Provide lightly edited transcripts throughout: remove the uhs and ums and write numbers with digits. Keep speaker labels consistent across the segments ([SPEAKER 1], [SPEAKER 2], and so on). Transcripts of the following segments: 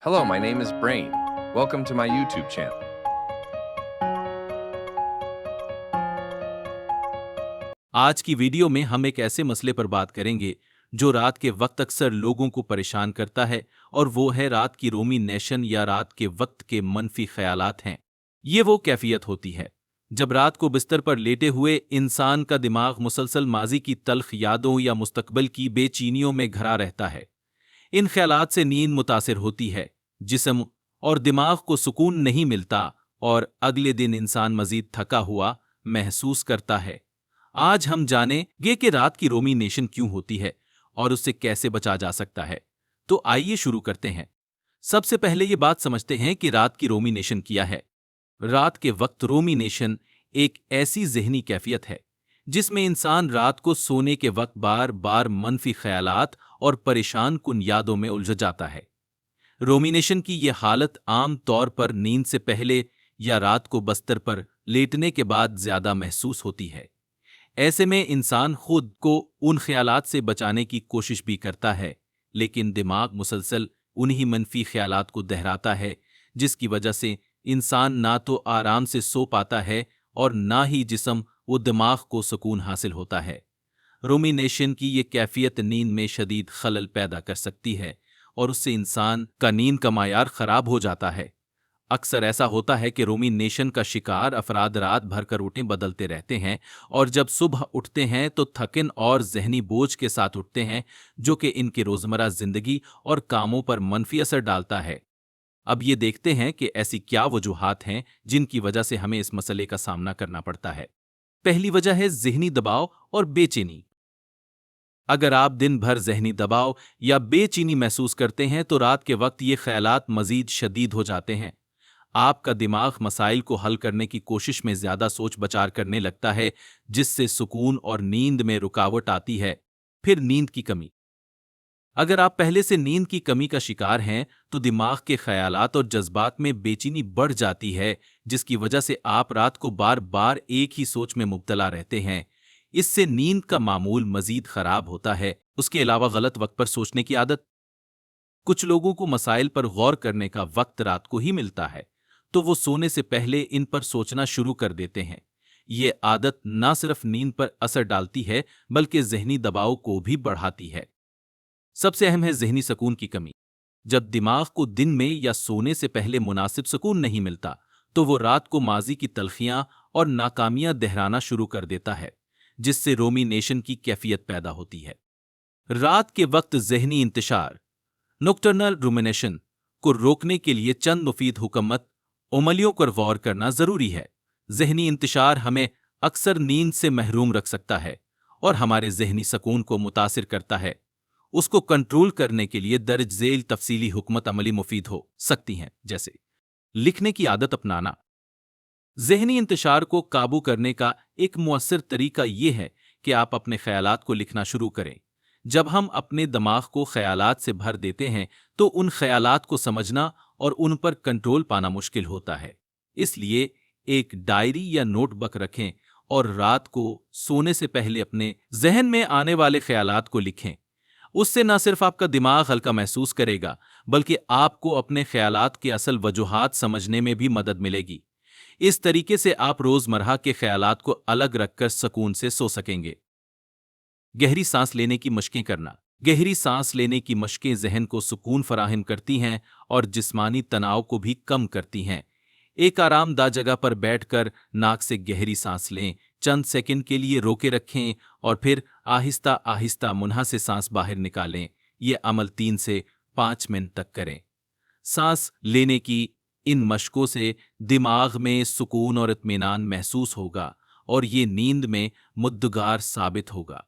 [SPEAKER 1] Hello, my name is Brain. Welcome to my YouTube channel.
[SPEAKER 2] आज की video में हम एक ऐसे मसले पर बात करेंगे जो रात के वक्त अक्सर लोगों को परेशान करता है, और वो है रात की रोमिनेशन या रात के वक्त के मनफी ख्यालात हैं। ये वो कैफियत होती है जब रात को बिस्तर पर लेटे हुए इंसान का दिमाग मुसलसल माजी की तल्ख यादों या मुस्तकबिल की बेचैनियों में घिरा रहता है। इन ख्यालात से नींद मुतासिर होती है, जिस्म और दिमाग को सुकून नहीं मिलता और अगले दिन इंसान मजीद थका हुआ महसूस करता है। आज हम जानेंगे कि रात की रोमिनेशन क्यों होती है और उससे कैसे बचा जा सकता है। तो आइए शुरू करते हैं। सबसे पहले ये बात समझते हैं कि रात की रोमिनेशन क्या है। रात के वक्त रोमिनेशन एक ऐसी ज़हनी कैफियत है जिसमें इंसान रात को सोने के वक्त बार बार मनफी ख्यालात और परेशान कुन यादों में उलझ जाता है। रोमिनेशन की यह हालत आम तौर पर नींद से पहले या रात को बिस्तर पर लेटने के बाद ज्यादा महसूस होती है। ऐसे में इंसान खुद को उन ख्यालात से बचाने की कोशिश भी करता है, लेकिन दिमाग मुसलसल उन्हीं मनफी ख्यालात को दोहराता है, जिसकी वजह से इंसान ना तो आराम से सो पाता है और ना ही जिस्म वो दिमाग को सुकून हासिल होता है। रोमिनेशन की ये कैफियत नींद में शदीद खलल पैदा कर सकती है और उससे इंसान का नींद का मायार खराब हो जाता है। अक्सर ऐसा होता है कि रोमिनेशन का शिकार अफराद रात भर करवटें बदलते रहते हैं और जब सुबह उठते हैं तो थकिन और जहनी बोझ के साथ उठते हैं, जो कि इनके रोजमर्रा जिंदगी और कामों पर मनफी असर डालता है। अब ये देखते हैं कि ऐसी क्या वजूहात हैं जिनकी वजह से हमें इस मसले का सामना करना पड़ता है। पहली वजह है जहनी दबाव और बेचैनी। अगर आप दिन भर जहनी दबाव या बेचैनी महसूस करते हैं तो रात के वक्त ये ख्यालात मजीद शदीद हो जाते हैं। आपका दिमाग मसाइल को हल करने की कोशिश में ज्यादा सोच बचार करने लगता है, जिससे सुकून और नींद में रुकावट आती है। फिर नींद की कमी। अगर आप पहले से नींद की कमी का शिकार हैं तो दिमाग के ख्यालात और जज्बात में बेचैनी बढ़ जाती है, जिसकी वजह से आप रात को बार बार एक ही सोच में मुब्तला रहते हैं। इससे नींद का मामूल मजीद खराब होता है। उसके अलावा गलत वक्त पर सोचने की आदत। कुछ लोगों को मसाइल पर गौर करने का वक्त रात को ही मिलता है, तो वो सोने से पहले इन पर सोचना शुरू कर देते हैं। ये आदत न सिर्फ नींद पर असर डालती है बल्कि जहनी दबाव को भी बढ़ाती है। सबसे अहम है जहनी सुकून की कमी। जब दिमाग को दिन में या सोने से पहले मुनासिब सुकून नहीं मिलता तो वो रात को माजी की तलखियां और नाकामियां दोहराना शुरू कर देता है, जिससे रोमिनेशन की कैफियत पैदा होती है। रात के वक्त जहनी इंतशार नॉकटर्नल रूमिनेशन को रोकने के लिए चंद मुफीद हुकमत उमलियों पर गौर करना जरूरी है। जहनी इंतशार हमें अक्सर नींद से महरूम रख सकता है और हमारे जहनी सुकून को मुतासिर करता है। उसको कंट्रोल करने के लिए दर्ज झेल तफसीली हुकमत अमली मुफीद हो सकती हैं, जैसे लिखने की आदत अपनाना। जहनी इंतशार को काबू करने का एक मुअस्सर तरीका यह है कि आप अपने ख्यालात को लिखना शुरू करें। जब हम अपने दिमाग को ख्यालात से भर देते हैं तो उन ख्यालात को समझना और उन पर कंट्रोल पाना मुश्किल होता है। इसलिए एक डायरी या नोटबुक रखें और रात को सोने से पहले अपने जहन में आने वाले ख्यालात को लिखें। उससे न सिर्फ आपका दिमाग हल्का महसूस करेगा बल्कि आपको अपने ख्यालात के असल वजूहात समझने में भी मदद मिलेगी। इस तरीके से आप रोजमर्रा के ख्यालात को अलग रखकर सुकून से सो सकेंगे। गहरी सांस लेने की मशकें करना। गहरी सांस लेने की मशकें जहन को सुकून फराहम करती हैं और जिस्मानी तनाव को भी कम करती हैं। एक आरामदाह जगह पर बैठकर नाक से गहरी सांस लें, चंद सेकंड के लिए रोके रखें और फिर आहिस्ता आहिस्ता मुन्हा से सांस बाहर निकालें। ये अमल 3 से 5 मिनट तक करें। सांस लेने की इन मशकों से दिमाग में सुकून और इत्मीनान महसूस होगा और ये नींद में मददगार साबित होगा।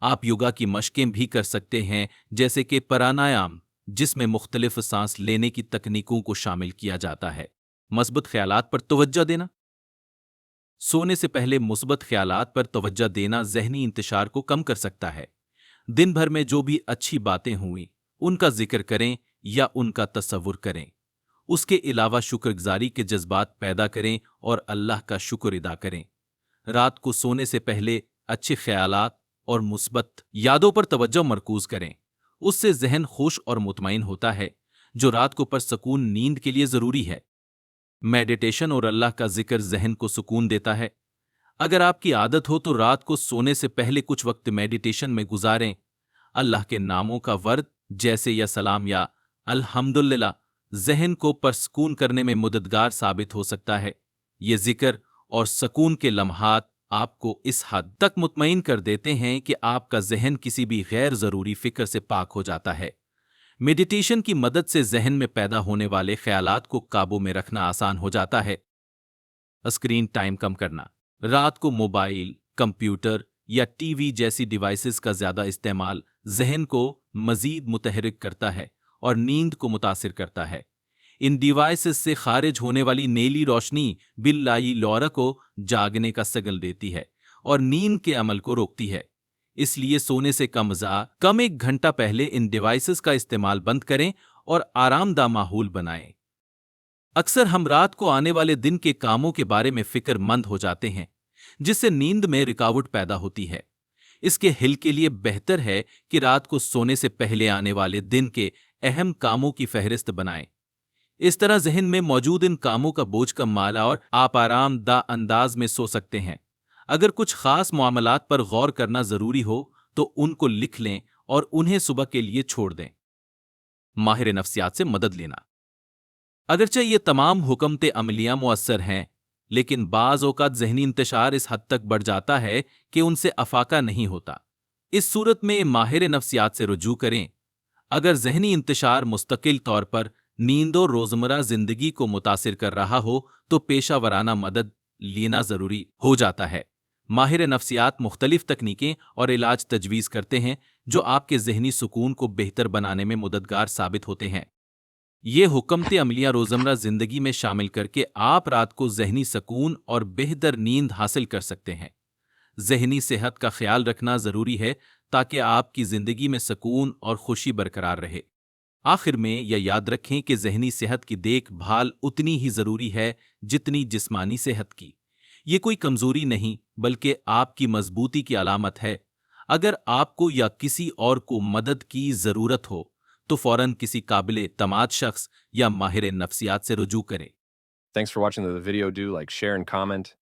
[SPEAKER 2] आप योगा की मशकें भी कर सकते हैं, जैसे कि प्राणायाम, जिसमें मुख्तलिफ सांस लेने की तकनीकों को शामिल किया जाता है। मस्बत ख्यालात पर तवज्जो देना। सोने से पहले मुस्बत ख्यालात पर तवज्जो देना जहनी इंतशार को कम कर सकता है। दिन भर में जो भी अच्छी बातें हुई उनका जिक्र करें या उनका तसव्वुर करें। उसके अलावा शुक्रगुजारी के जज्बात पैदा करें और अल्लाह का शुक्र अदा करें। रात को सोने से पहले अच्छे ख्यालात और मुस्बत यादों पर तवज्जो मरकूज करें। उससे जहन खुश और मुतमईन होता है, जो रात को परसकून नींद के लिए जरूरी है। मेडिटेशन और अल्लाह का जिक्र जहन को सुकून देता है। अगर आपकी आदत हो तो रात को सोने से पहले कुछ वक्त मेडिटेशन में गुजारें। अल्लाह के नामों का वर्द जैसे या सलाम या अल्हम्दुलिल्लाह जहन को परसकून करने में मददगार साबित हो सकता है। ये जिक्र और सकून के लम्हात आपको इस हद तक मुतमईन कर देते हैं कि आपका जहन किसी भी गैर जरूरी फिक्र से पाक हो जाता है। मेडिटेशन की मदद से जहन में पैदा होने वाले ख्यालात को काबू में रखना आसान हो जाता है। स्क्रीन टाइम कम करना। रात को मोबाइल, कंप्यूटर या टीवी जैसी डिवाइसेस का ज्यादा इस्तेमाल जहन को मजीद मुतहरिक करता है और नींद को मुतासिर करता है। इन डिवाइसेस से खारिज होने वाली नीली रोशनी बिल्लाई लौरा को जागने का सिग्नल देती है और नींद के अमल को रोकती है। इसलिए सोने से कम 1 घंटा पहले इन डिवाइसेस का इस्तेमाल बंद करें और आरामदाह माहौल बनाएं। अक्सर हम रात को आने वाले दिन के कामों के बारे में फिक्रमंद हो जाते हैं, जिससे नींद में रुकावट पैदा होती है। इसके हिल के लिए बेहतर है कि रात को सोने से पहले आने वाले दिन के अहम कामों की फहरिस्त बनाएं। इस तरह जहन में मौजूद इन कामों का बोझ कम माला और आप आरामदाह अंदाज में सो सकते हैं। अगर कुछ खास मामलात पर गौर करना जरूरी हो तो उनको लिख लें और उन्हें सुबह के लिए छोड़ दें। माहिर नफ्सियात से मदद लेना। अगरचे ये तमाम हुक्मते अमलियां मुअस्सर हैं, लेकिन बाज़ औक़ात ज़हनी इंतशार इस हद तक बढ़ जाता है कि उनसे अफाका नहीं होता। इस सूरत में माहिर नफ्सियात से रुजू करें। अगर ज़हनी इंतशार मुस्तकिल तौर पर नींद और रोज़मर्रा ज़िंदगी को मुतासिर कर रहा हो तो पेशा वराना मदद लेना ज़रूरी हो जाता है। माहिर नफ्सियात मुख्तलिफ तकनीकें और इलाज तजवीज़ करते हैं जो आपके ज़हनी सुकून को बेहतर बनाने में मददगार साबित होते हैं। ये हुक्मते अमलियां रोज़मर्रा ज़िंदगी में शामिल करके आप रात को ज़हनी सुकून और बेहतर नींद हासिल कर सकते हैं। ज़हनी सेहत का ख्याल रखना ज़रूरी है ताकि आपकी ज़िंदगी में सुकून और खुशी बरकरार रहे। आखिर में यह याद रखें कि ज़हनी सेहत की देखभाल उतनी ही ज़रूरी है जितनी जिस्मानी सेहत की। ये कोई कमज़ोरी नहीं बल्कि आपकी मजबूती की अलामत है। अगर आपको या किसी और को मदद की ज़रूरत हो तो फौरन किसी काबिल तमाद शख्स या माहिर नफ्सियात से रुजू करें।
[SPEAKER 1] Thanks for watching the video. Do like, share, and comment.